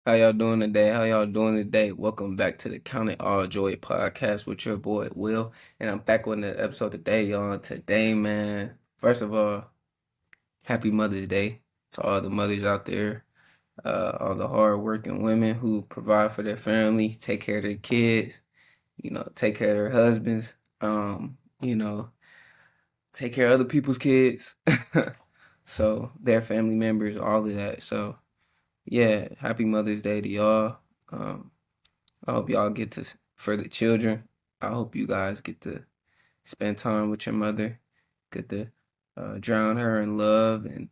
How y'all doing today? How y'all doing today? Welcome back to the Count It All Joy podcast with your boy Will, and I'm back with an episode today, y'all. Today, man. First of all, happy Mother's Day to all the mothers out there, all the hardworking women who provide for their family, take care of their kids, take care of their husbands, you know, take care of other people's kids. So their family members, all of that. So yeah, happy Mother's Day to y'all. Um, I hope y'all get to for the children. I hope you guys get to spend time with your mother, get to drown her in love and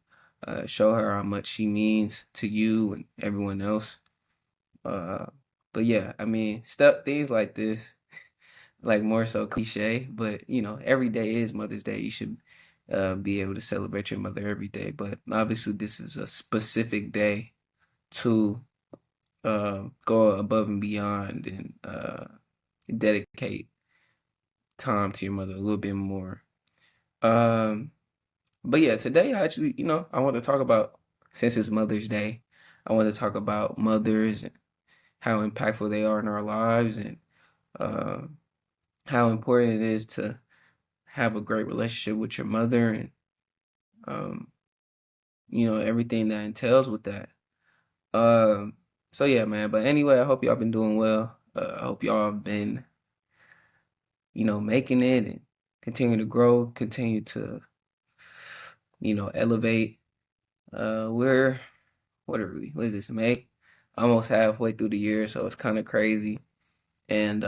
show her how much she means to you and everyone else. Uh, but yeah, I mean, stuff things like this, like more so cliche, but every day is Mother's Day. You should be able to celebrate your mother every day. But obviously, this is a specific day to go above and beyond and dedicate time to your mother a little bit more. Um, but yeah, today I actually, I want to talk about since it's Mother's Day, I want to talk about mothers and how impactful they are in our lives and uh, how important it is to have a great relationship with your mother and um, everything that entails with that. Um, so yeah, man. But anyway, I hope y'all been doing well. I hope y'all have been making it and continue to grow, continue to, elevate. We're what are we? What is this, May? Almost halfway through the year, so it's kind of crazy. And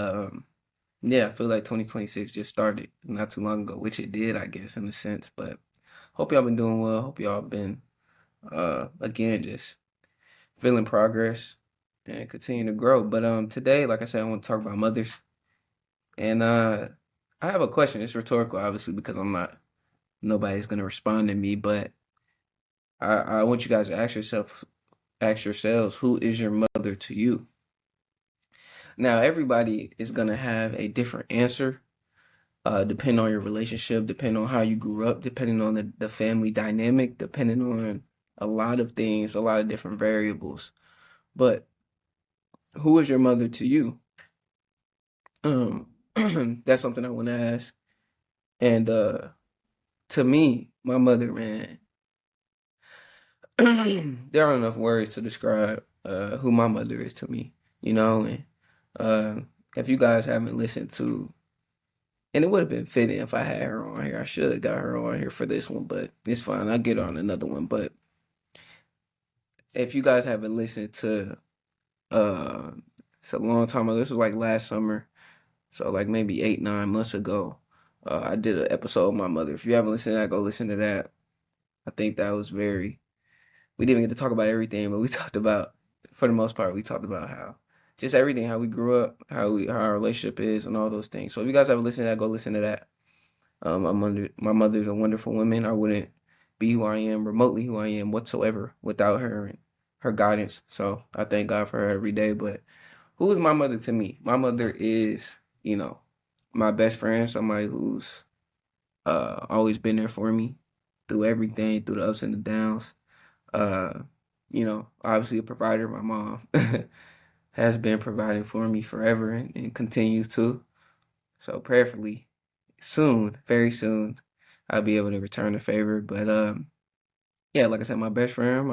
yeah, I feel like 2026 just started not too long ago, which it did, I guess, in a sense. But hope y'all been doing well. Hope y'all been again just feeling progress and continue to grow. But today, like I said, I want to talk about mothers. And I have a question. It's rhetorical, obviously, because nobody's gonna respond to me, but I want you guys to ask yourselves, who is your mother to you? Now, everybody is gonna have a different answer, depending on your relationship, depending on how you grew up, depending on the family dynamic, depending on a lot of things, a lot of different variables. But who is your mother to you? Um, that's something I want to ask. And to me, my mother, man, there aren't enough words to describe who my mother is to me, and uh, if you guys haven't listened to, and it would have been fitting if I had her on here. I should have got her on here for this one, but it's fine. I'll get on another one. But if you guys haven't listened to, uh, it's a long time ago. This was like last summer, so like maybe 8, 9 months ago. I did an episode of my mother. If you haven't listened to that, go listen to that. I think that was very we didn't even get to talk about everything, but we talked about, for the most part, we talked about how just everything, how we grew up, how our relationship is, and all those things. So if you guys haven't listened to that, go listen to that. My mother's a wonderful woman. I wouldn't be who I am, remotely who I am whatsoever, without her and her guidance. So I thank God for her every day. But who is my mother to me? My mother is, my best friend, somebody who's always been there for me through everything, through the ups and the downs. Uh, obviously a provider. My mom has been providing for me forever and continues to. So prayerfully, soon, very soon, I'll be able to return the favor. But yeah, like I said, my best friend,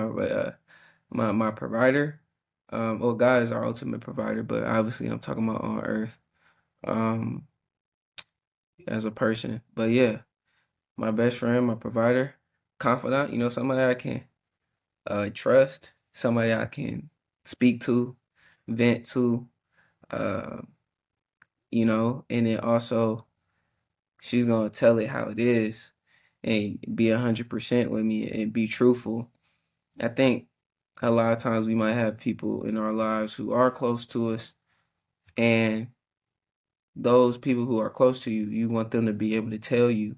my provider. Well, God is our ultimate provider, but obviously I'm talking about on earth, um, as a person. But yeah, my best friend, my provider, confidant. Somebody I can trust, somebody I can speak to, vent to, uh, and then also she's gonna tell it how it is and be 100% with me and be truthful. I think a lot of times we might have people in our lives who are close to us, and those people who are close to you, you want them to be able to tell you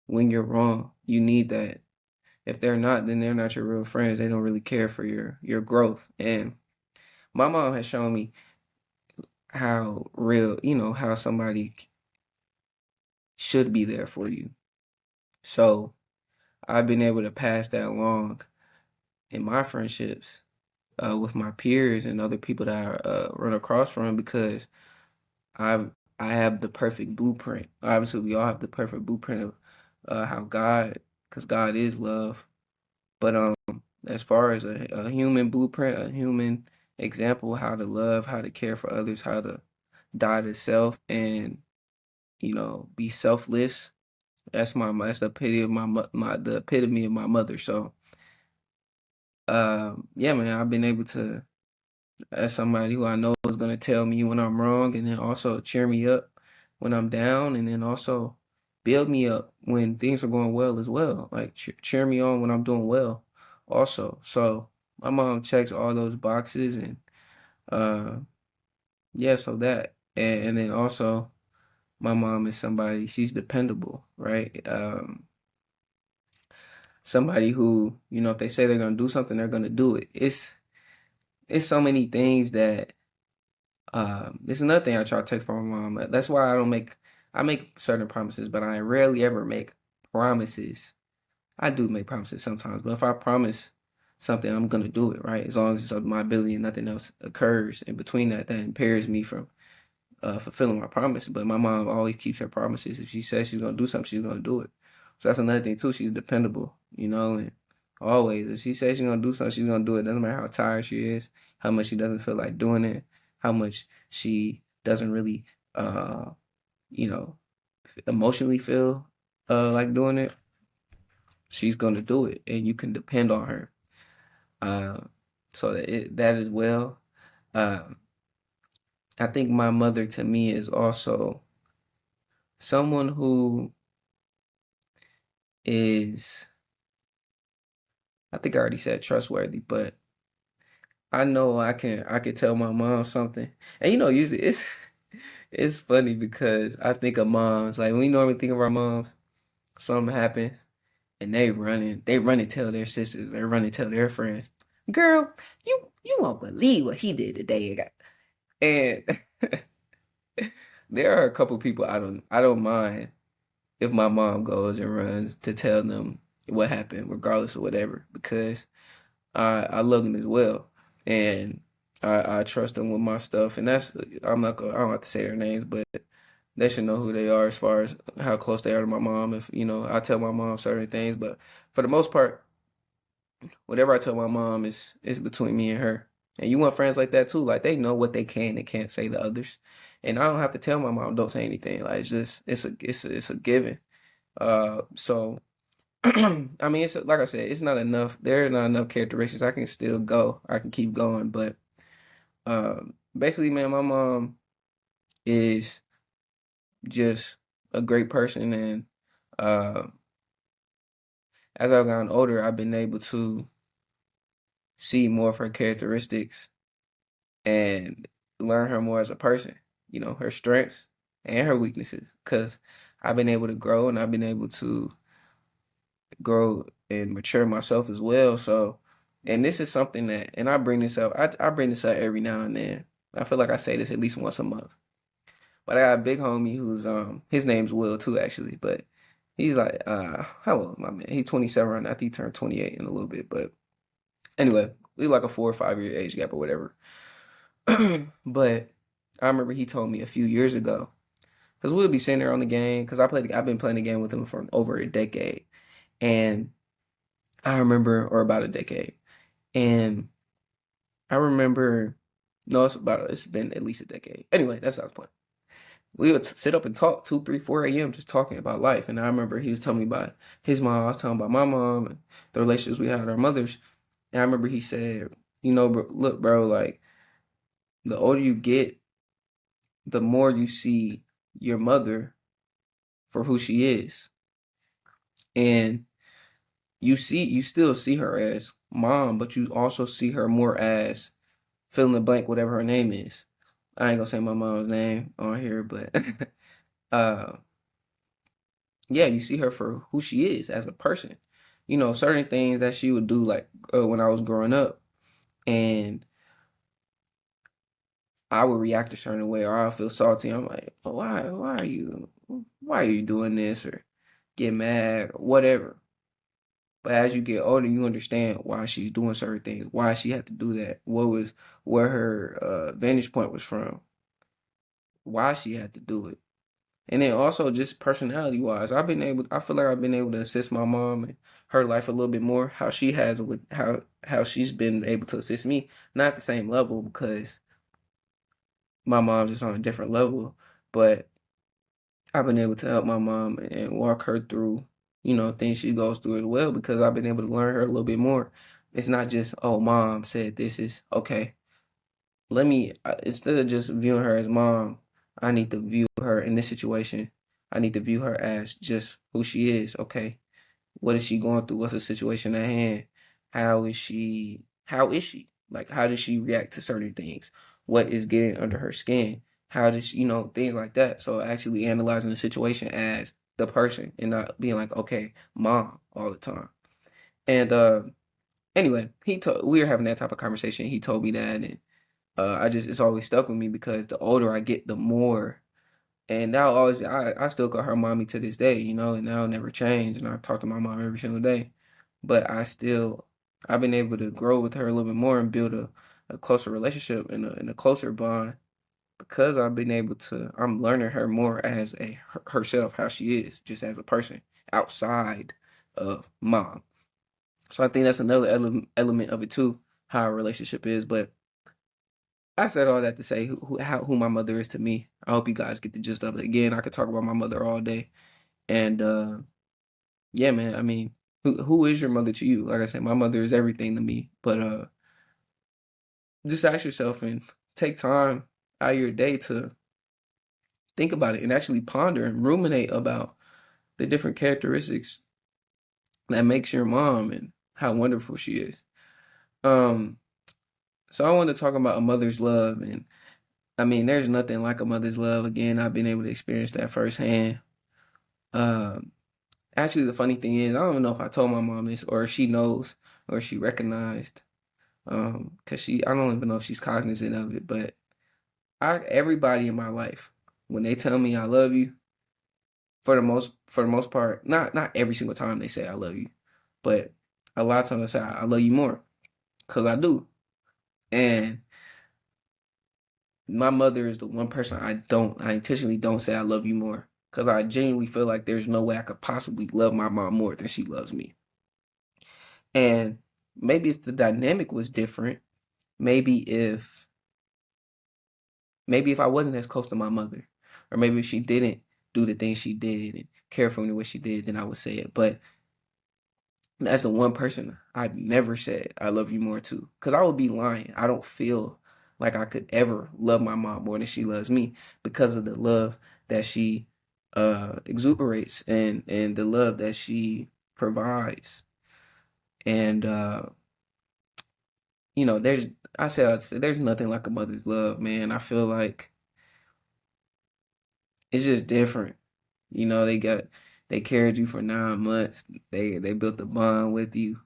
when you're wrong. You need that. If they're not, then they're not your real friends. They don't really care for your growth. And my mom has shown me how real, how somebody should be there for you. So I've been able to pass that along in my friendships, with my peers and other people that I run across from, because I I have the perfect blueprint. Obviously, we all have the perfect blueprint of how God, because God is love. But as far as a human blueprint, a human example, how to love, how to care for others, how to die to self, and be selfless. That's the epitome of the epitome of my mother. So yeah, man, I've been able to, as somebody who I know is gonna tell me when I'm wrong, and then also cheer me up when I'm down, and then also build me up when things are going well as well. Like cheer me on when I'm doing well, also. So my mom checks all those boxes, and uh, yeah, so that, and then also my mom is somebody, she's dependable, right? Somebody who, if they say they're gonna do something, they're gonna do it. It's so many things that it's another thing I try to take from my mom. That's why I make certain promises, but I rarely ever make promises. I do make promises sometimes, but if I promise something, I'm gonna do it, right? As long as it's of my ability and nothing else occurs in between that impairs me from fulfilling my promise. But my mom always keeps her promises. If she says she's gonna do something, she's gonna do it. So that's another thing too. She's dependable, and always, if she says she's gonna do something, she's gonna do it. Doesn't matter how tired she is, how much she doesn't feel like doing it, how much she doesn't really, you know, emotionally feel like doing it. She's gonna do it, and you can depend on her. Uh, so that as well. Um, I think my mother to me is also someone who is, I think I already said trustworthy, but I know I can tell my mom something. And usually it's funny because I think of moms, like we normally think of our moms, something happens and they run and tell their sisters, they run and tell their friends, girl, you won't believe what he did today. And there are a couple people I don't mind if my mom goes and runs to tell them what happened, regardless of whatever, because I love them as well, and I trust them with my stuff, and I don't have to say their names, but they should know who they are as far as how close they are to my mom. If I tell my mom certain things, but for the most part, whatever I tell my mom is between me and her. And you want friends like that too, like they know what they can and can't say to others, and I don't have to tell my mom don't say anything. Like it's a given. So I mean, it's like I said, it's not enough. There are not enough characteristics. I can still go. I can keep going, but basically, man, my mom is just a great person, and uh, as I've gotten older, I've been able to see more of her characteristics and learn her more as a person. Her strengths and her weaknesses, because I've been able to grow, and I've been able to grow and mature myself as well. So, and this is something that, and I bring this up. I bring this up every now and then. I feel like I say this at least once a month. But I got a big homie who's his name's Will too, actually. But he's like how old is my man? He's 27 right now. I think he turned 28 in a little bit. But anyway, we like a 4 or 5 year age gap or whatever. But I remember he told me a few years ago, because we'll be sitting there on the game, because I've been playing the game with him for over a decade. And I remember, or about a decade. And I remember, no, it's been at least a decade. Anyway, that's not the point. We would sit up and talk 2, 3, 4 a.m. just talking about life. And I remember he was telling me about his mom. I was telling about my mom and the relationships we had with our mothers. And I remember he said, bro, look, bro, like the older you get, the more you see your mother for who she is. And you still see her as mom, but you also see her more as fill in the blank, whatever her name is. I ain't gonna say my mom's name on here, but uh, yeah, you see her for who she is as a person. Certain things that she would do, like when I was growing up, and I would react a certain way, or I'll feel salty. I'm like, oh, why are you doing this, or get mad, or whatever. But as you get older, you understand why she's doing certain things, why she had to do that, where her vantage point was from, why she had to do it. And then also just personality wise, I feel like I've been able to assist my mom in her life a little bit more, how she has with how she's been able to assist me. Not at the same level because my mom's just on a different level, but I've been able to help my mom and walk her through, things she goes through as well because I've been able to learn her a little bit more. It's not just, oh, mom said this is okay. Instead of just viewing her as mom, I need to view her in this situation. I need to view her as just who she is. Okay. What is she going through? What's the situation at hand? How is she? Like, how does she react to certain things? What is getting under her skin? How does she, things like that. So actually analyzing the situation as the person and not being like, okay, mom all the time. And anyway, we were having that type of conversation. He told me that, and it's always stuck with me because the older I get, the more. And I still call her mommy to this day, and that'll never change. And I talk to my mom every single day. But I've been able to grow with her a little bit more and build a closer relationship and a closer bond because I'm learning her more as herself, how she is, just as a person outside of mom. So I think that's another element of it too, how our relationship is. But I said all that to say who my mother is to me. I hope you guys get the gist of it. Again, I could talk about my mother all day. And yeah, man, I mean, who is your mother to you? Like I said, my mother is everything to me. But just ask yourself and take time out of your day to think about it and actually ponder and ruminate about the different characteristics that makes your mom and how wonderful she is. Um, so I want to talk about a mother's love, and I mean, there's nothing like a mother's love. Again, I've been able to experience that firsthand. Um, Actually, the funny thing is, I don't even know if I told my mom this or if she knows or she recognized. Cause I don't even know if she's cognizant of it. But everybody in my life, when they tell me I love you, for the most part, not every single time they say I love you, but a lot of times they say I love you more, cause I do. And my mother is the one person I intentionally don't say I love you more, cause I genuinely feel like there's no way I could possibly love my mom more than she loves me. And maybe if the dynamic was different, maybe if maybe if I wasn't as close to my mother, or maybe if she didn't do the things she did and care for me the way she did, then I would say it. But that's the one person I've never said I love you more to, because I would be lying. I don't feel like I could ever love my mom more than she loves me because of the love that she exuberates and the love that she provides. And you know, there's I'd say there's nothing like a mother's love, man. I feel like it's just different. You know, they carried you for 9 months. They built a bond with you,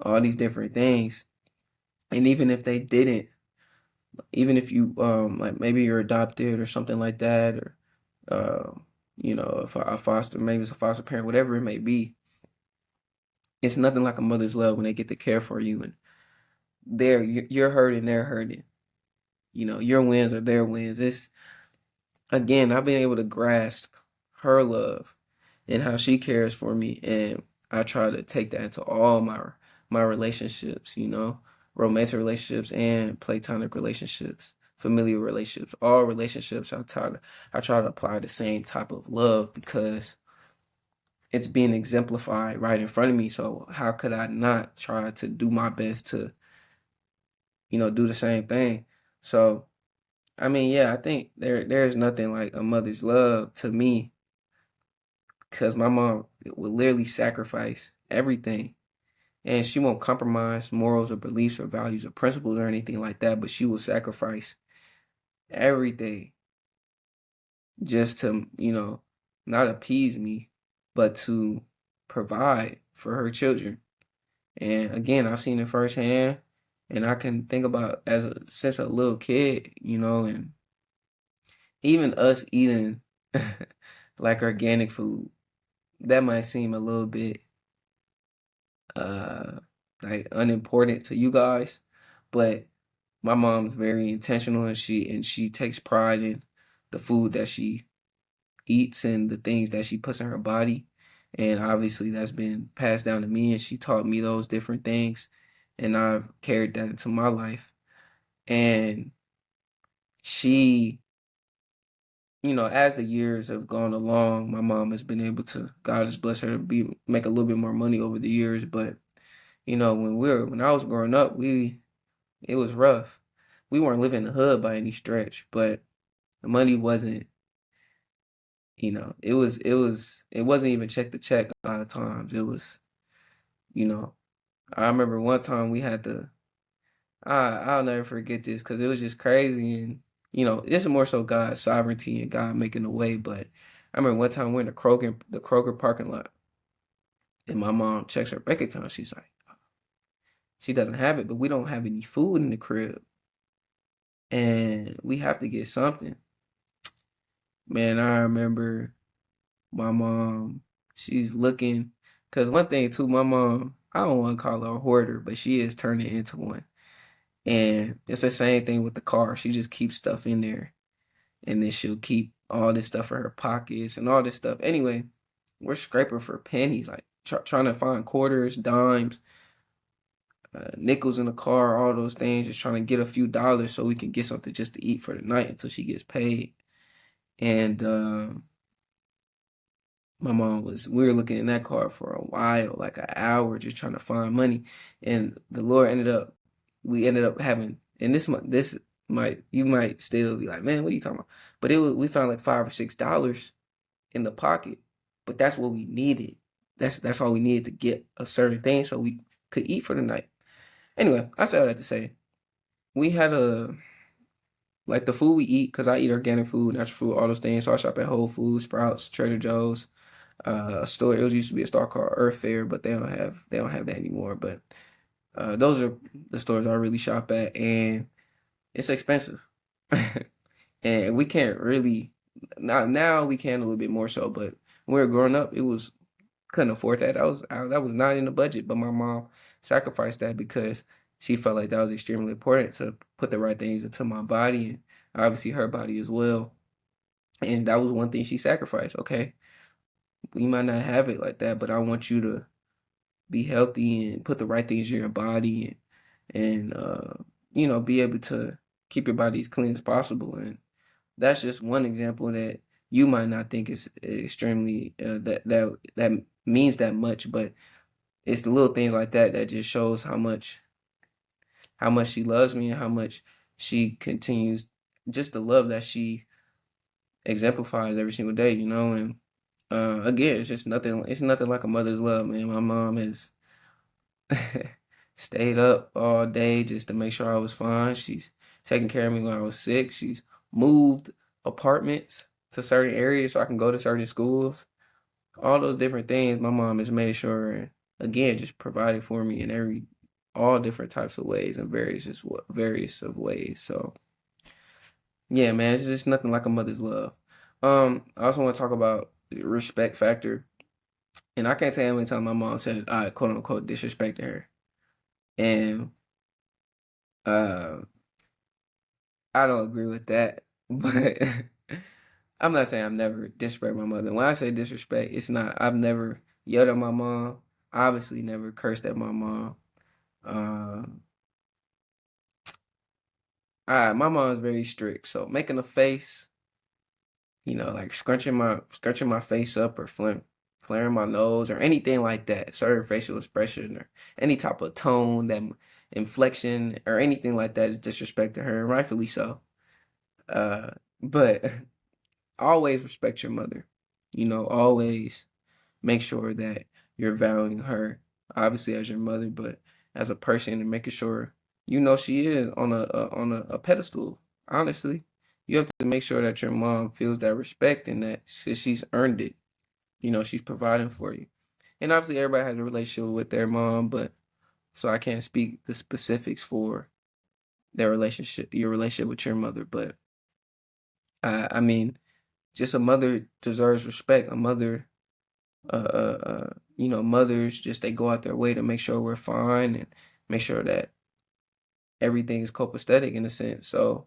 all these different things. And even if they didn't, even if you like maybe you're adopted or something like that, or a foster, maybe it's a foster parent, whatever it may be, it's nothing like a mother's love when they get to care for you and you're hurting, they're hurting. You know, your wins are their wins. It's again, I've been able to grasp her love and how she cares for me, and I try to take that into all my relationships, romantic relationships and platonic relationships, familiar relationships, all relationships. I try to apply the same type of love because it's being exemplified right in front of me. So how could I not try to do my best to, do the same thing? So I mean, yeah, I think there's nothing like a mother's love to me because my mom would literally sacrifice everything, and she won't compromise morals or beliefs or values or principles or anything like that, but she will sacrifice everything just to, not appease me, but to provide for her children. And again, I've seen it firsthand, and I can think about since a little kid, and even us eating like organic food, that might seem a little bit uh like unimportant to you guys, but my mom's very intentional, and she takes pride in the food that she eats and the things that she puts in her body. And obviously that's been passed down to me, and she taught me those different things, and I've carried that into my life. And she, as the years have gone along, my mom has been able to, God has blessed her to be make a little bit more money over the years. But when I was growing up, it was rough. We weren't living in the hood by any stretch, but the money wasn't, it wasn't even check to check a lot of times. It was, you know, I remember one time we had to, I'll never forget this because it was just crazy. And, it's more so God's sovereignty and God making a way. But I remember one time we're in the Kroger parking lot, and my mom checks her bank account. She's like, she doesn't have it, but we don't have any food in the crib, and we have to get something. Man, I remember my mom, she's looking, because one thing too, my mom, I don't want to call her a hoarder, but she is turning into one. And it's the same thing with the car. She just keeps stuff in there, and then she'll keep all this stuff in her pockets and all this stuff. Anyway, we're scraping for pennies, like trying to find quarters, dimes, nickels in the car, all those things, just trying to get a few dollars so we can get something just to eat for the night until she gets paid. And we were looking in that car for a while, like an hour, just trying to find money. And the Lord we ended up having, and you might still be like, man, what are you talking about? But we found like $5 or $6 in the pocket, but that's what we needed. That's all we needed to get a certain thing so we could eat for the night. Anyway, I said all that to say, we had like the food we eat, because I eat organic food, natural food, all those things. So I shop at Whole Foods, Sprouts, Trader Joe's, a store. It was used to be a store called Earth Fare, but they don't have that anymore. But those are the stores I really shop at, and it's expensive. And we can't really, now we can a little bit more so, but when we were growing up, it was couldn't afford that. That was not in the budget. But my mom sacrificed that because she felt like that was extremely important to put the right things into my body, and obviously her body as well. And that was one thing she sacrificed. Okay, we might not have it like that, but I want you to be healthy and put the right things in your body, and be able to keep your body as clean as possible. And that's just one example that you might not think is extremely that means that much, but it's the little things like that that just shows how much she loves me, and how much she continues, just the love that she exemplifies every single day. And again, it's nothing like a mother's love, man. My mom has stayed up all day just to make sure I was fine. She's taking care of me when I was sick. She's moved apartments to certain areas so I can go to certain schools. All those different things, my mom has made sure, again, just provided for me in all different types of ways, and various of ways. So yeah, man, it's just nothing like a mother's love. I also want to talk about the respect factor, and I can't tell you how many times my mom said I quote unquote disrespected her, and uh, I don't agree with that, but I'm not saying I've never disrespected my mother. When I say disrespect, it's not, I've never yelled at my mom, obviously never cursed at my mom. Uh, my mom's very strict, so making a face, like scrunching my face up, or flaring my nose, or anything like that, certain facial expression, or any type of tone, that inflection, or anything like that is disrespect to her, and rightfully so. Uh, but always respect your mother. Always make sure that you're valuing her, obviously as your mother, but as a person, and making sure she is on a pedestal. Honestly, you have to make sure that your mom feels that respect, and that she's earned it. She's providing for you, and obviously everybody has a relationship with their mom, but so I can't speak the specifics for your relationship with your mother, but I mean, just a mother deserves respect. A mother mothers just they go out their way to make sure we're fine and make sure that everything is copacetic in a sense. So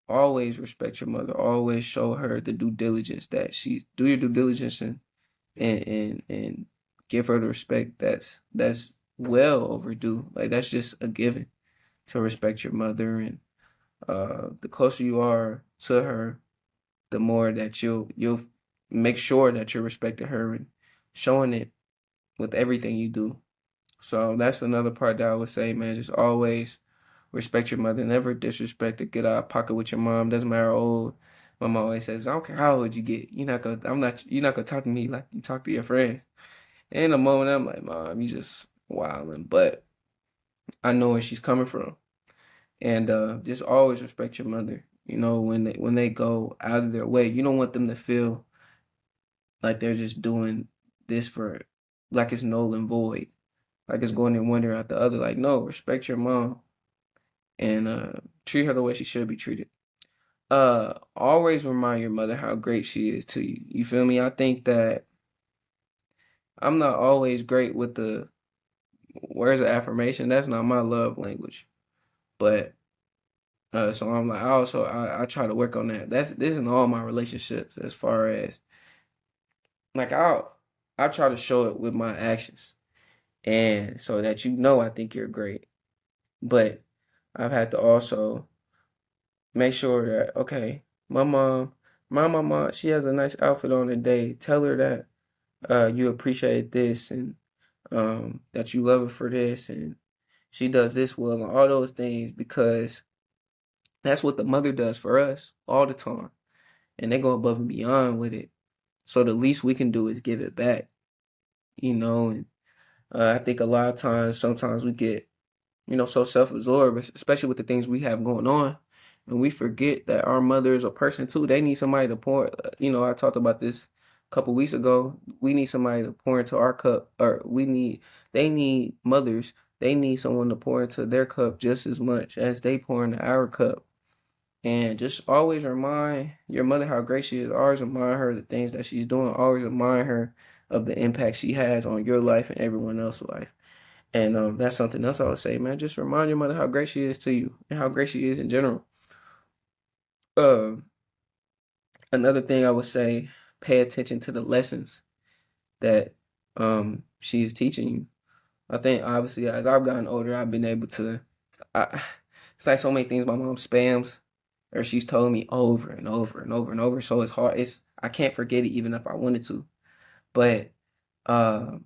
always respect your mother. Always show her the due diligence that she's do your due diligence and give her the respect that's well overdue. Like that's just a given to respect your mother and the closer you are to her, the more that you'll make sure that you're respecting her and showing it with everything you do. So that's another part that I would say, man, just always respect your mother. Never disrespect or get out of pocket with your mom. Doesn't matter how old. My mom always says, I don't care how old you get. You're not gonna talk to me like you talk to your friends. And in a moment I'm like, Mom, you just wilding. But I know where she's coming from. And just always respect your mother. You know, when they go out of their way, you don't want them to feel like they're just doing this for like it's null and void. Like it's going in one ear out the other. Like, no, respect your mom and treat her the way she should be treated. Always remind your mother how great she is to you. You feel me? I think that I'm not always great with the words of affirmation. That's not my love language. But so I'm like, I try to work on that. This in all my relationships as far as like I try to show it with my actions. And so that I think you're great. But I've had to also make sure that okay, my mom, my mama, she has a nice outfit on today. Tell her that you appreciate this and that you love her for this and she does this well and all those things because that's what the mother does for us all the time. And they go above and beyond with it. So the least we can do is give it back, and I think a lot of times, sometimes we get so self-absorbed, especially with the things we have going on. And we forget that our mother is a person too. They need somebody to pour. I talked about this a couple weeks ago. We need somebody to pour into our cup, or they need mothers. They need someone to pour into their cup just as much as they pour into our cup. And just always remind your mother how great she is. Always remind her the things that she's doing. Always remind her of the impact she has on your life and everyone else's life. And that's something else I would say, man. Just remind your mother how great she is to you and how great she is in general. Uh, Another thing I would say, pay attention to the lessons that she is teaching you. I think obviously as I've gotten older, I've been able to. It's like so many things my mom spams, or she's told me over and over and over and over. So it's hard. I can't forget it even if I wanted to. But uh,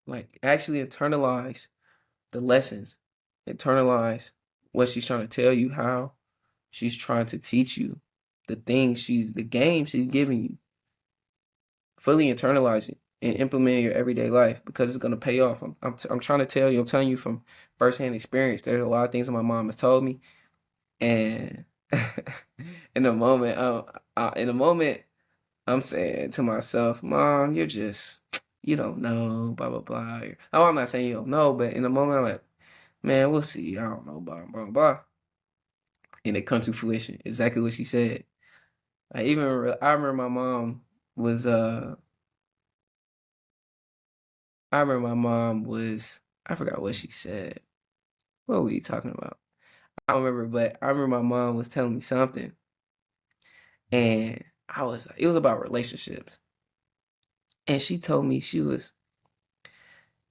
like actually internalize the lessons, internalize what she's trying to tell you, how she's trying to teach you, the game she's giving you. Fully internalize it and implement it in your everyday life because it's gonna pay off. I'm trying to tell you, I'm telling you from firsthand experience. There's a lot of things that my mom has told me, and in the moment, I'm saying to myself, "Mom, you don't know, blah blah blah." Oh, I'm not saying you don't know, but in the moment, I'm like, "Man, we'll see. I don't know, blah blah blah." And it comes to fruition. Exactly what she said. I remember my mom was I remember my mom was I forgot what she said. What were you talking about? I don't remember, but I remember my mom was telling me something, and it was about relationships, and she told me she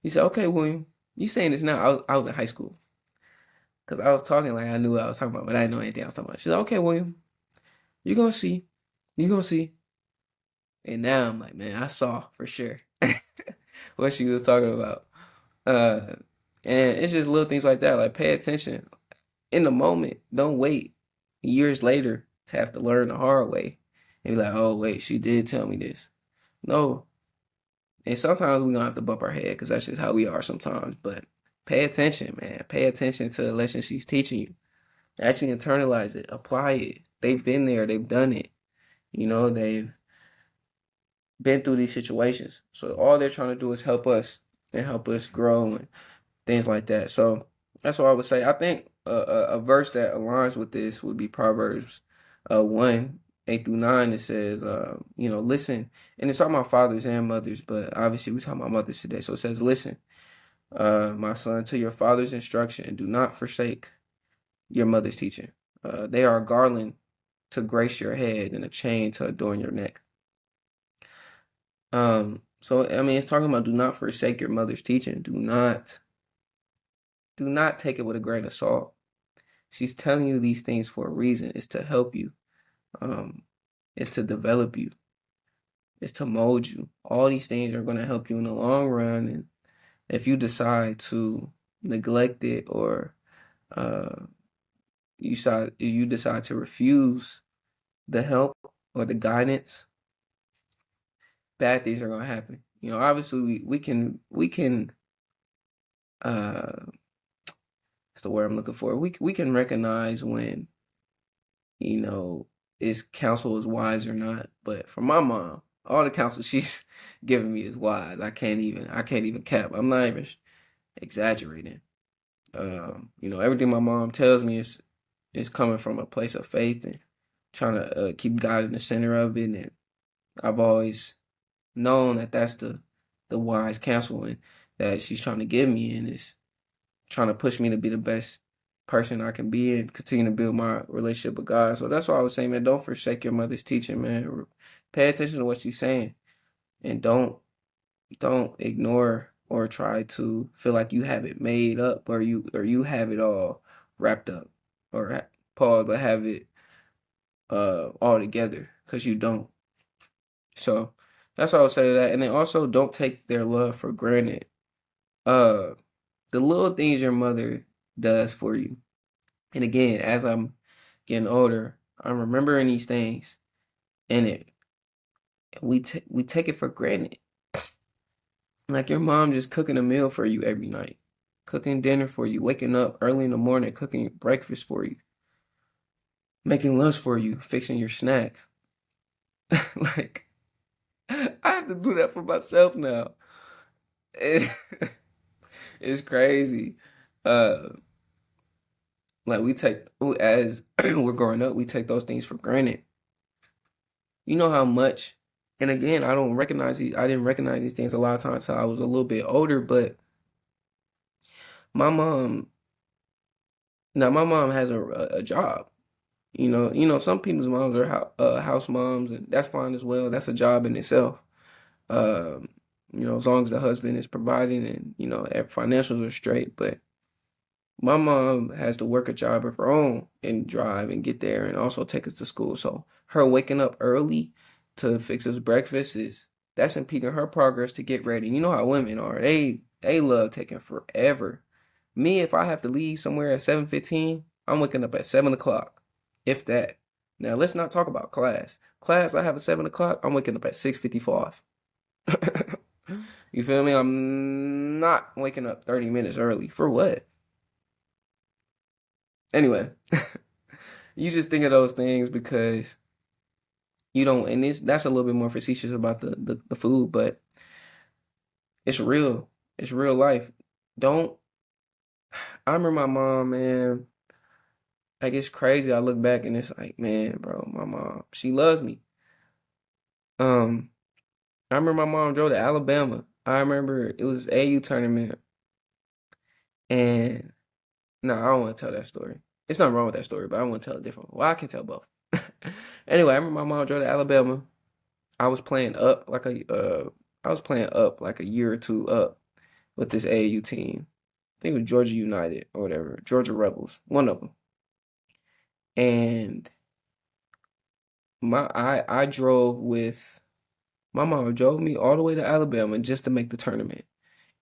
said, "Okay, William, you saying this now?" I was in high school because I was talking like I knew what I was talking about, but I didn't know anything I was talking about. She said, "Okay, William, you gonna see, you gonna see," and now I'm like, man, I saw for sure what she was talking about. Uh, and it's just little things like that. Like pay attention in the moment. Don't wait years later to have to learn the hard way and be like, oh wait, she did tell me this. No. And sometimes we're gonna have to bump our head because that's just how we are sometimes. But pay attention, man. Pay attention to the lesson she's teaching you. Actually internalize it. Apply it. They've been there, they've done it. They've been through these situations. So all they're trying to do is help us and help us grow and things like that. So that's what I would say. I think a verse that aligns with this would be Proverbs 1. 8 through 9, it says, listen, and it's talking about fathers and mothers, but obviously we're talking about mothers today. So it says, listen, my son, to your father's instruction, and do not forsake your mother's teaching. They are a garland to grace your head and a chain to adorn your neck. So I mean, it's talking about do not forsake your mother's teaching. Do not take it with a grain of salt. She's telling you these things for a reason. It's to help you. Um, it's to develop you. It's to mold you. All these things are going to help you in the long run. And if you decide to neglect it, or uh, you decide to refuse the help or the guidance, bad things are going to happen. Obviously we can uh what's the word I'm looking for? We can recognize when, you know, is counsel is wise or not. But for my mom, all the counsel she's giving me is wise. I can't even cap. I'm not even exaggerating. Everything my mom tells me is coming from a place of faith and trying to keep God in the center of it. And I've always known that that's the wise counsel and that she's trying to give me, and is trying to push me to be the best person I can be and continue to build my relationship with God. So that's why I was saying, man, don't forsake your mother's teaching, man. Pay attention to what she's saying, and don't ignore or try to feel like you have it made up, or you have it all wrapped up, or pause, but have it all together, because you don't. So that's what I would say to that. And then also, don't take their love for granted. Uh the little things your mother does for you. And again, as I'm getting older, I'm remembering these things, and we take it for granted. Like your mom just cooking a meal for you every night, cooking dinner for you, waking up early in the morning, cooking breakfast for you, making lunch for you, fixing your snack. Like, I have to do that for myself now. It- it's crazy. Uh, like we take as we're growing up, we take those things for granted. You know how much, and again, I didn't recognize these things a lot of times until I was a little bit older. But my mom, now my mom has a job. Some people's moms are house moms, and that's fine as well. That's a job in itself. Um, as long as the husband is providing, and financials are straight. But my mom has to work a job of her own and drive and get there and also take us to school. So her waking up early to fix us breakfast, that's impeding her progress to get ready. You know how women are. They love taking forever. Me, if I have to leave somewhere at 7:15, I'm waking up at 7 o'clock. If that. Now let's not talk about class. Class I have at 7 o'clock, I'm waking up at 6:55. You feel me? I'm not waking up 30 minutes early. For what? Anyway, you just think of those things because you don't, and that's a little bit more facetious about the food, but it's real. It's real life. Don't, I remember my mom, man, like it's crazy. I look back and it's like, man, bro, my mom, she loves me. Um, I remember my mom drove to Alabama. I remember it was AU tournament, and no, I don't want to tell that story. It's nothing wrong with that story, but I want to tell a different one. Well, I can tell both. Anyway, I remember my mom drove to Alabama. I was playing up like a year or two up with this AAU team. I think it was Georgia United or whatever, Georgia Rebels, one of them. And I drove with my mom drove me all the way to Alabama just to make the tournament.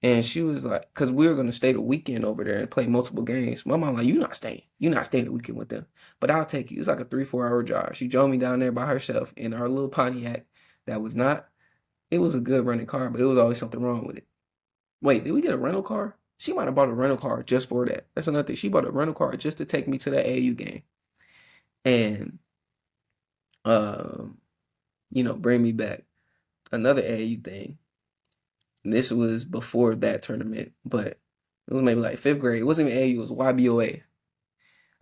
And she was like, because we were gonna stay the weekend over there and play multiple games. My mom like, you're not staying. You're not staying the weekend with them. But I'll take you. It's like a 3-4 hour drive. She drove me down there by herself in our little Pontiac that was not, it was a good running car, but it was always something wrong with it. Wait, did we get a rental car? She might have bought a rental car just for that. That's another thing. She bought a rental car just to take me to that AU game and um, bring me back. Another AU thing. This was before that tournament, but it was maybe like fifth grade. It wasn't even AU, it was YBOA.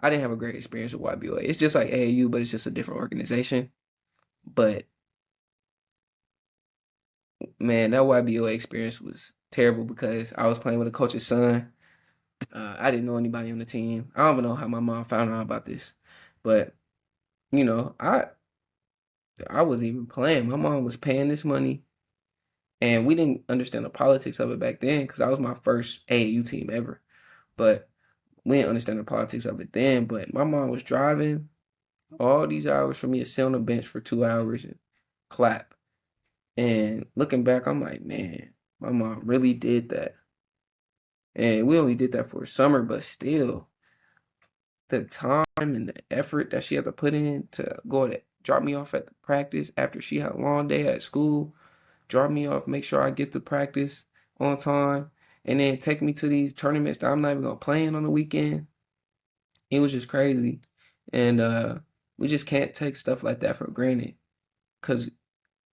I didn't have a great experience with YBOA. It's just like AAU, but it's just a different organization. But man, that YBO experience was terrible because I was playing with a coach's son. I didn't know anybody on the team. I don't even know how my mom found out about this, but you know, I wasn't even playing. My mom was paying this money, and we didn't understand the politics of it back then because that was my first AAU team ever. But we didn't understand the politics of it then. But my mom was driving all these hours for me to sit on the bench for 2 hours and clap. And looking back, I'm like, man, my mom really did that. And we only did that for a summer, but still, the time and the effort that she had to put in to go to drop me off at the practice after she had a long day at school, drop me off, make sure I get to practice on time, and then take me to these tournaments that I'm not even gonna play in on the weekend. It was just crazy. And we just can't take stuff like that for granted because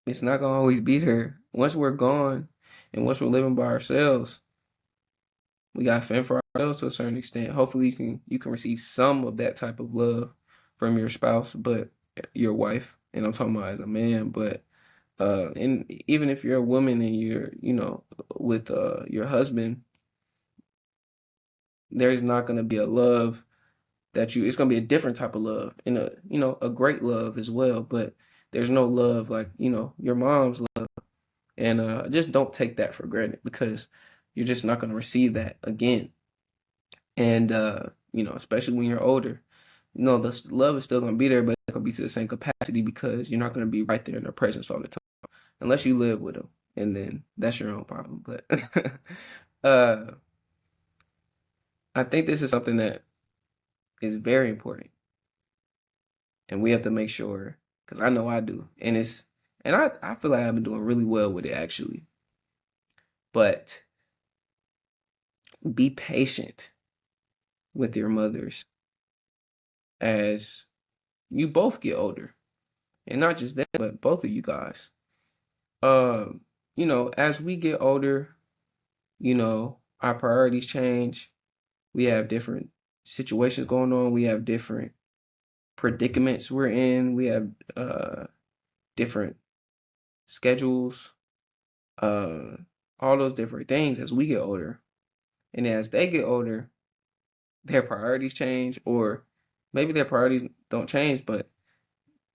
it's not gonna always be there. Once we're gone and once we're living by ourselves, we got to fend for ourselves to a certain extent. Hopefully you can receive some of that type of love from your spouse, but your wife, and I'm talking about as a man, but and even if you're a woman and you're, with your husband, there's not going to be a love it's going to be a different type of love and a great love as well, but there's no love like, your mom's love. And just don't take that for granted because you're just not going to receive that again. And especially when you're older, the love is still going to be there, but it's going to be to the same capacity because you're not going to be right there in their presence all the time unless you live with them, and then that's your own problem. But uh I think this is something that is very important, and we have to make sure, because I know I do, and I feel like I've been doing really well with it actually. But be patient with your mothers as you both get older, and not just them, but both of you guys. Um, as we get older, our priorities change. We have different situations going on. We have different predicaments we're in. We have different schedules, uh, all those different things as we get older. And as they get older, their priorities change, or maybe their priorities don't change, but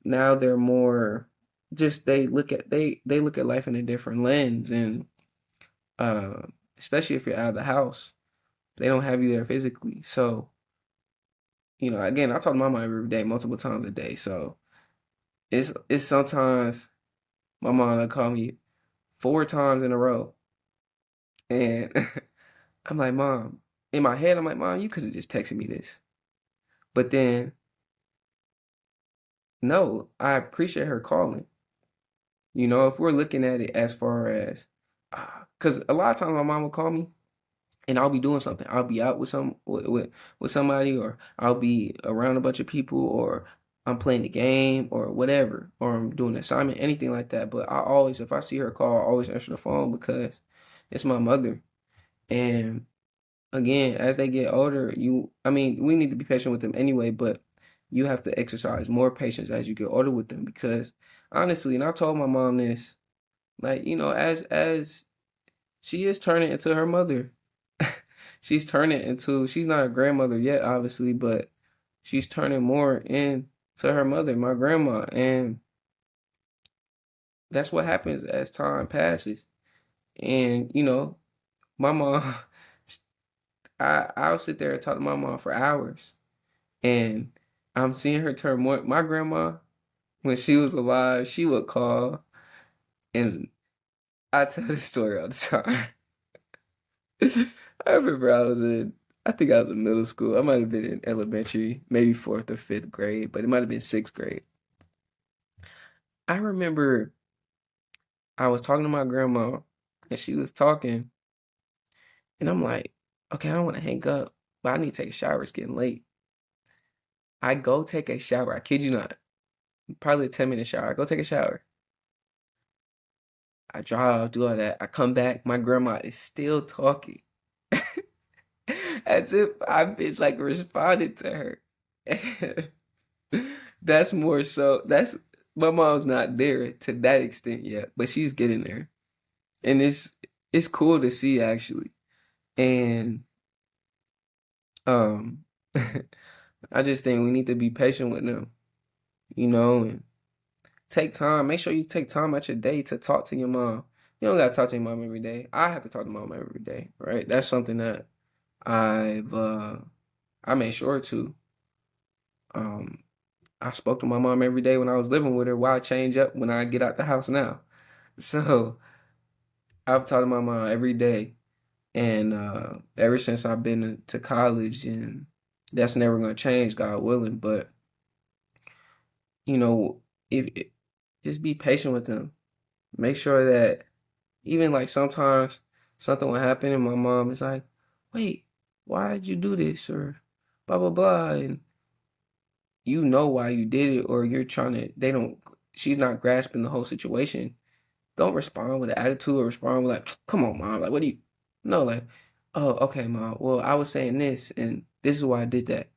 now they're more just they look at life in a different lens, and uh, especially if you're out of the house, they don't have you there physically. So again, I talk to my mom every day, multiple times a day. So it's sometimes my mom will call me 4 times in a row, and I'm like, Mom. In my head, I'm like, Mom, you could have just texted me this. But then, no, I appreciate her calling. If we're looking at it as far as, because a lot of times my mom will call me and I'll be doing something. I'll be out with somebody, or I'll be around a bunch of people, or I'm playing the game, or whatever, or I'm doing an assignment, anything like that. But I always, if I see her call, I always answer the phone because it's my mother. And again, as they get older, I mean, we need to be patient with them anyway, but you have to exercise more patience as you get older with them because honestly, and I told my mom this, like, as she is turning into her mother. She's not a grandmother yet, obviously, but she's turning more into her mother, my grandma. And that's what happens as time passes. And, my mom, I'll sit there and talk to my mom for hours. And I'm seeing her turn more. My grandma, when she was alive, she would call, and I tell this story all the time. I remember I think I was in middle school. I might have been in elementary, maybe fourth or fifth grade, but it might have been sixth grade. I remember I was talking to my grandma, and she was talking, and I'm like, okay, I don't want to hang up, but I need to take a shower. It's getting late. I go take a shower. I kid you not. Probably a 10-minute shower. I go take a shower. I drive, do all that. I come back. My grandma is still talking. As if I've been like responding to her. That's more so. My mom's not there to that extent yet, but she's getting there. And it's cool to see actually. And um I just think we need to be patient with them, and take time. Make sure you take time out your day to talk to your mom. You don't gotta talk to your mom every day. I have to talk to my mom every day, right? That's something that I've I made sure to. Um I spoke to my mom every day when I was living with her. Why change up when I get out the house now? So I've talked to my mom every day, and ever since I've been to college, and that's never gonna change, God willing. But you know, if just be patient with them. Make sure that even like sometimes something will happen, and my mom is like, "Wait, why did you do this?" or blah blah blah, and you know why you did it, or you're trying to. They don't. She's not grasping the whole situation. Don't respond with an attitude or respond with like, "Come on, mom, like what do you?" No, like, "Oh, okay, mom. Well, I was saying this, and this is why I did that."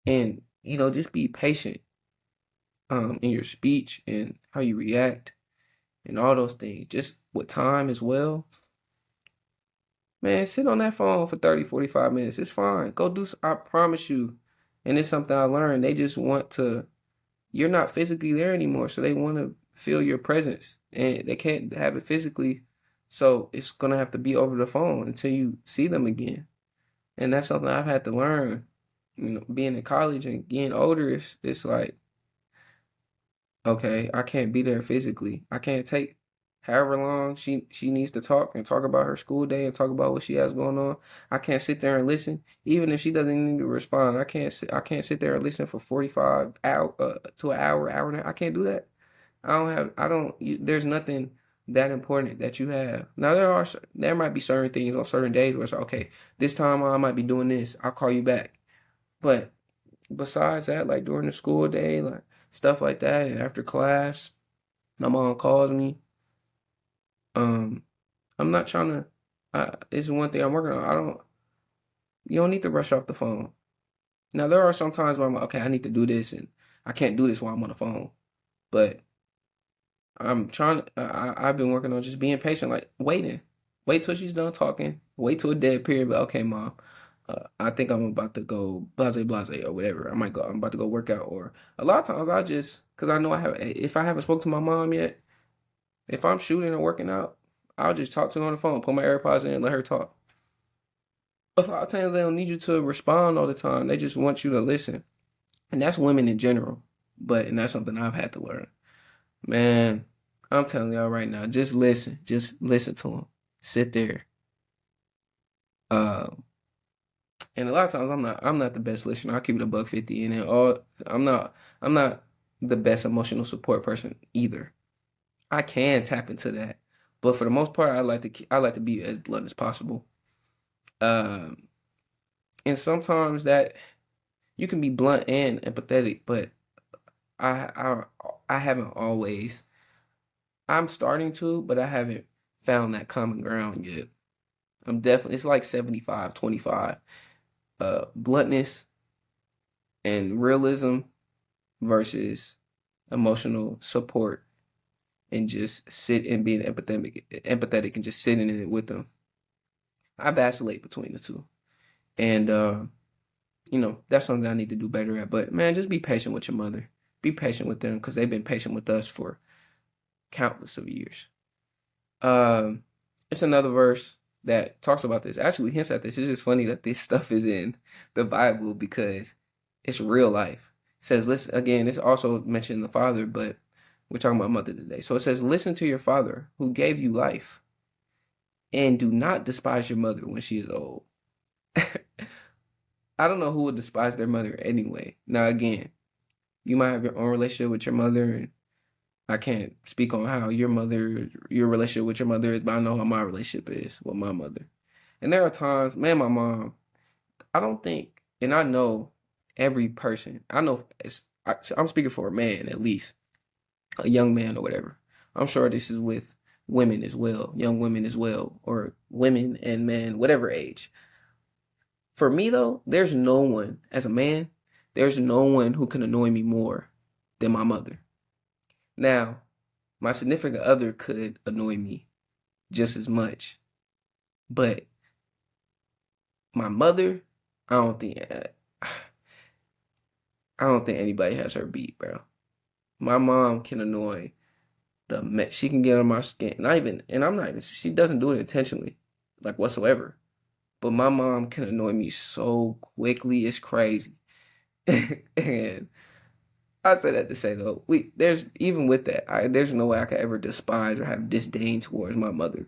And just be patient in your speech and how you react and all those things. Just with time as well. Man, sit on that phone for 30, 45 minutes. It's fine. Go do I promise you. And it's something I learned. They just want to you're not physically there anymore, so they want to feel your presence. And they can't have it physically. So it's gonna have to be over the phone until you see them again. And that's something I've had to learn. Being in college and getting older, it's like, okay, I can't be there physically. I can't take however long she needs to talk and talk about her school day and talk about what she has going on. I can't sit there and listen, even if she doesn't need to respond. I can't sit there and listen for 45 hour to an hour and a half. I can't do that. I don't. There's nothing that important that you have. Now there might be certain things on certain days where it's like, okay, this time I might be doing this. I'll call you back. But besides that, like during the school day, like stuff like that, and after class, my mom calls me. Um, I'm not trying to. It's one thing I'm working on. You don't need to rush off the phone. Now there are some times where I'm like, okay, I need to do this, and I can't do this while I'm on the phone. But I'm trying. I've been working on just being patient, like waiting. Wait till she's done talking. Wait till a dead period. But okay, mom. I think I'm about to go blase blase or whatever. I might go. I'm about to go work out. Or a lot of times I just because I know I have. If I haven't spoken to my mom yet, if I'm shooting or working out, I'll just talk to her on the phone. Put my AirPods in and let her talk. A lot of times they don't need you to respond all the time. They just want you to listen, and that's women in general. And that's something I've had to learn. Man, I'm telling y'all right now, just listen. Just listen to them. Sit there. Uh, and a lot of times I'm not the best listener. I keep it a buck 50 and then all I'm not the best emotional support person either. I can tap into that. But for the most part, I like to be as blunt as possible. Um, and sometimes that you can be blunt and empathetic, but I I I haven't always. I'm starting to, but I haven't found that common ground yet. I'm definitely it's like 75-25. Bluntness and realism versus emotional support and just sit and being empathetic and just sitting in it with them. I vacillate between the two. And that's something I need to do better at. But man, just be patient with your mother. Be patient with them because they've been patient with us for countless of years. Um, it's another verse that talks about this. Actually, hints at this. It's just funny that this stuff is in the Bible because it's real life. It says, listen again. It's also mentioned the father, but we're talking about mother today. So it says, listen to your father who gave you life, and do not despise your mother when she is old. I don't know who would despise their mother anyway. Now again, you might have your own relationship with your mother, and I can't speak on how your relationship with your mother is, but I know how my relationship is with my mother. And there are times, man, my mom, I don't think, and I know every person, I know, I'm speaking for a man at least, a young man or whatever. I'm sure this is with women as well, young women as well, or women and men, whatever age. For me though, there's no one, as a man, there's no one who can annoy me more than my mother. Now, my significant other could annoy me just as much, but my mother, I don't think I don't think anybody has her beat, bro. My mom can annoy she can get on my skin. Not even, and I'm not even, she doesn't do it intentionally, like whatsoever. But my mom can annoy me so quickly, it's crazy. And I say that to say though, there's even with that, there's no way I could ever despise or have disdain towards my mother.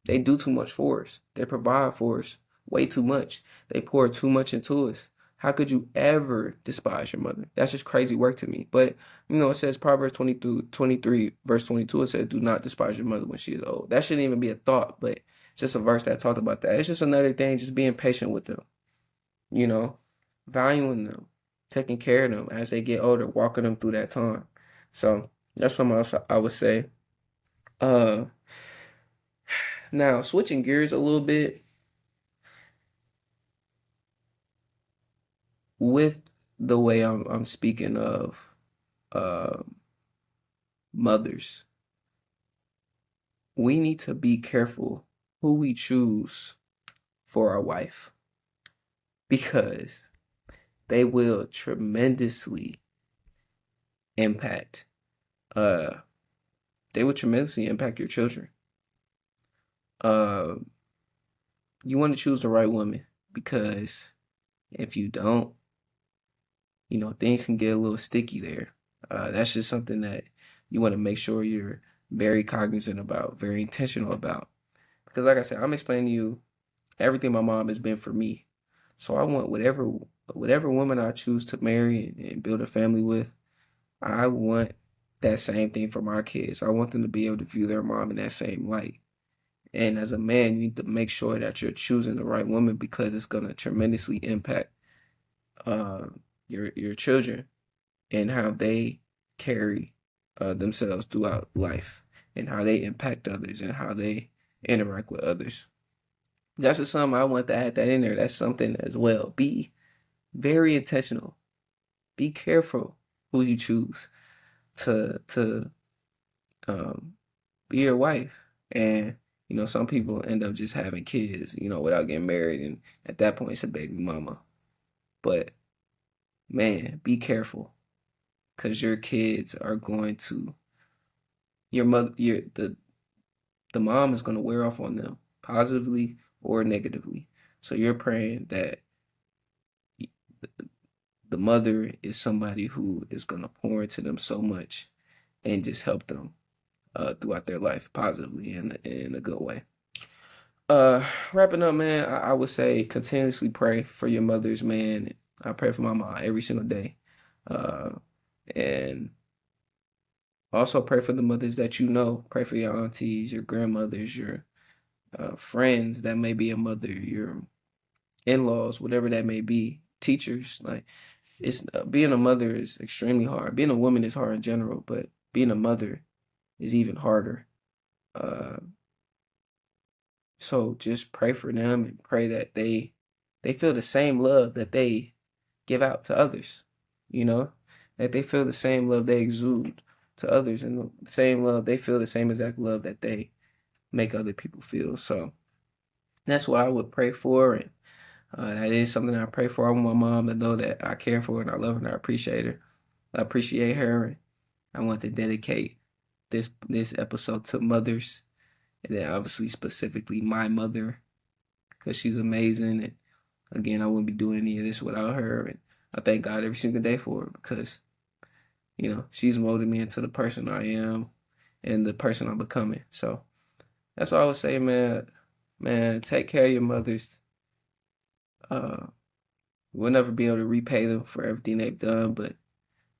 They do too much for us. They provide for us way too much. They pour too much into us. How could you ever despise your mother? That's just crazy work to me. But, it says Proverbs 23, verse 22, it says, do not despise your mother when she is old. That shouldn't even be a thought, but just a verse that talked about that. It's just another thing, just being patient with them, you know, valuing them, taking care of them as they get older, walking them through that time. So that's something else I would say. Uh, Now, switching gears a little bit with the way I'm speaking of uh, mothers, we need to be careful who we choose for our wife because they will tremendously impact uh your children. Uh, you want to choose the right woman because if you don't, things can get a little sticky there. That's just something that you want to make sure you're very cognizant about, very intentional about. Because, like I said, I'm explaining to you everything my mom has been for me. So I want whatever woman I choose to marry and build a family with, I want that same thing for my kids. I want them to be able to view their mom in that same light. And as a man, you need to make sure that you're choosing the right woman because it's going to tremendously impact uh, your children and how they carry themselves throughout life and how they impact others and how they interact with others. That's just something I want to add that in there. That's something as well. Be very intentional. Be careful who you choose to um, be your wife. And some people end up just having kids, without getting married, and at that point it's a baby mama. But man, be careful because your kids are going to your mother your the mom is going to wear off on them positively or negatively. So you're praying that the mother is somebody who is going to pour into them so much and just help them throughout their life positively and in a good way. Wrapping up, man, I would say continuously pray for your mothers, man. I pray for my mom every single day. Uh, and also pray for the mothers that you know. Pray for your aunties, your grandmothers, your friends that may be a mother, your in-laws, whatever that may be, teachers. Like it's being a mother is extremely hard. Being a woman is hard in general, but being a mother is even harder. Uh, so just pray for them and pray that they feel the same love that they give out to others. You know, that they feel the same love they exude to others, and the same love they feel the same exact love that they make other people feel. So that's what I would pray for, and that is something I pray for. I want my mom to know that I care for her and I love her and I appreciate her. I appreciate her, and I want to dedicate this episode to mothers, and then obviously specifically my mother, because she's amazing. And again, I wouldn't be doing any of this without her, and I thank God every single day for her because she's molded me into the person I am and the person I'm becoming. So that's all I would say, man. Man, take care of your mothers. Uh, we'll never be able to repay them for everything they've done, but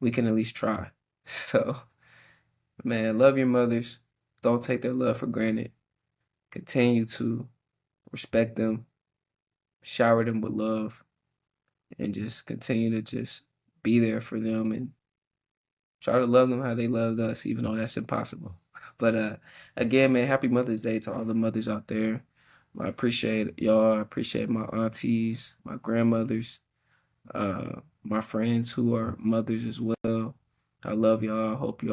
we can at least try. So, man, love your mothers. Don't take their love for granted. Continue to respect them, shower them with love, and just continue to just be there for them and try to love them how they loved us, even though that's impossible. But again, man, happy Mother's Day to all the mothers out there. I appreciate y'all. I appreciate my aunties, my grandmothers, my friends who are mothers as well. I love y'all. I hope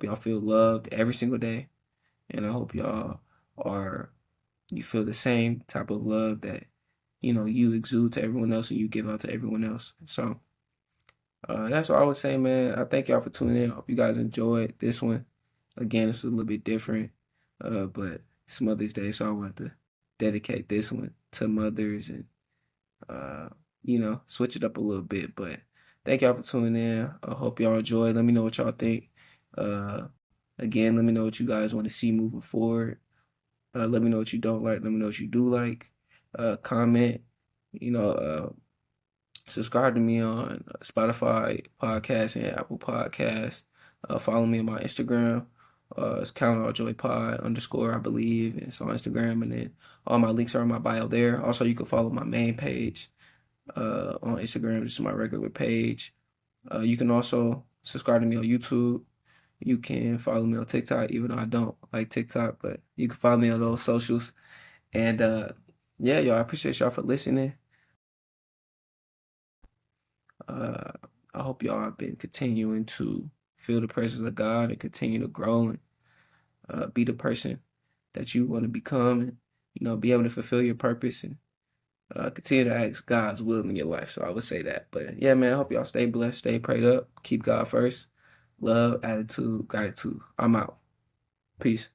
y'all feel loved every single day. And I hope y'all are, you feel the same type of love that, you exude to everyone else and you give out to everyone else. So, that's all I would say, man. I thank y'all for tuning in. I hope you guys enjoyed this one. Again, it's a little bit different, but it's Mother's Day, so I wanted to dedicate this one to mothers and, uh, switch it up a little bit. But thank y'all for tuning in. I hope y'all enjoy. Let me know what y'all think. Uh, Again, let me know what you guys want to see moving forward. Let me know what you don't like. Let me know what you do like. Comment. You know, subscribe to me on Spotify podcast and Apple Podcasts. Follow me on my Instagram. It's Count All Joy Pod _ I believe. It's on Instagram, and then all my links are in my bio there. Also, you can follow my main page on Instagram, just my regular page. You can also subscribe to me on YouTube. You can follow me on TikTok, even though I don't like TikTok, but you can follow me on those socials. And yeah, y'all, I appreciate y'all for listening. Uh, I hope y'all have been continuing to feel the presence of God and continue to grow and be the person that you want to become, and be able to fulfill your purpose and continue to ask God's will in your life. So I would say that. But yeah, man, I hope y'all stay blessed, stay prayed up, keep God first, love, attitude, gratitude. I'm out. Peace.